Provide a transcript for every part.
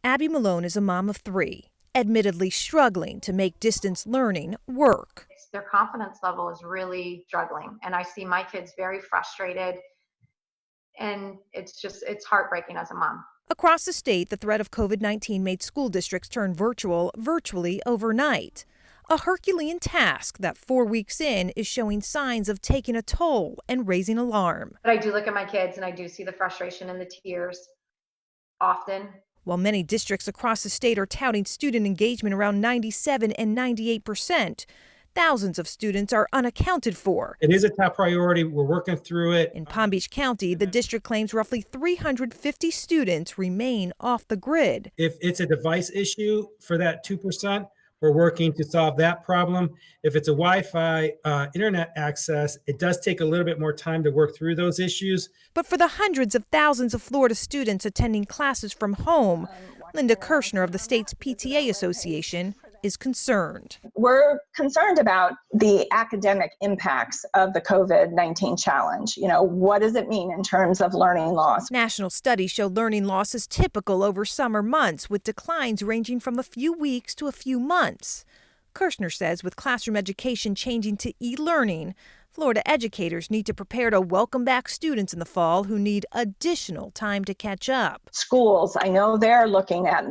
Abby Malone is a mom of 3, admittedly struggling to make distance learning work. Their confidence level is really struggling, and I see my kids very frustrated, and it's heartbreaking as a mom. Across the state, the threat of COVID-19 made school districts turn virtually overnight. A Herculean task that 4 weeks in is showing signs of taking a toll and raising alarm. But I do look at my kids and I do see the frustration and the tears often. While many districts across the state are touting student engagement around 97 and 98%, thousands of students are unaccounted for. It is a top priority. We're working through it. In Palm Beach County, the district claims roughly 350 students remain off the grid. If it's a device issue for that 2%, we're working to solve that problem. If it's a Wi-Fi internet access, it does take a little bit more time to work through those issues. But for the hundreds of thousands of Florida students attending classes from home, Linda Kirshner of the state's PTA Association is concerned. We're concerned about the academic impacts of the COVID-19 challenge. What does it mean in terms of learning loss? National studies show learning loss is typical over summer months, with declines ranging from a few weeks to a few months. Kirshner says with classroom education changing to e-learning, Florida educators need to prepare to welcome back students in the fall who need additional time to catch up. Schools, I know they're looking at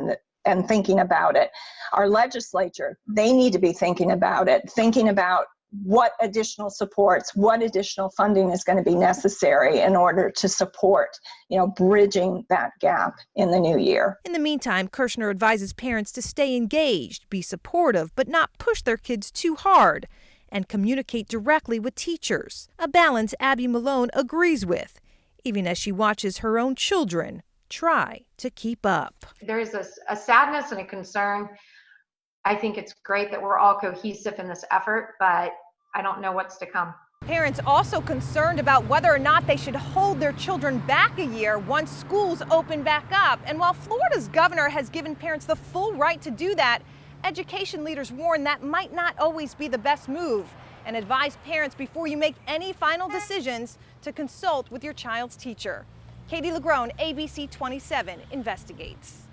and thinking about it. Our legislature, they need to be thinking about it, thinking about what additional supports, what additional funding is going to be necessary in order to support, bridging that gap in the new year. In the meantime, Kirshner advises parents to stay engaged, be supportive, but not push their kids too hard, and communicate directly with teachers. A balance Abby Malone agrees with, even as she watches her own children try to keep up. There's a sadness and a concern. I think it's great that we're all cohesive in this effort, but I don't know what's to come. Parents also concerned about whether or not they should hold their children back a year once schools open back up. And while Florida's governor has given parents the full right to do that, education leaders warn that might not always be the best move and advise parents before you make any final decisions to consult with your child's teacher. Katie LaGrone, ABC 27 investigates.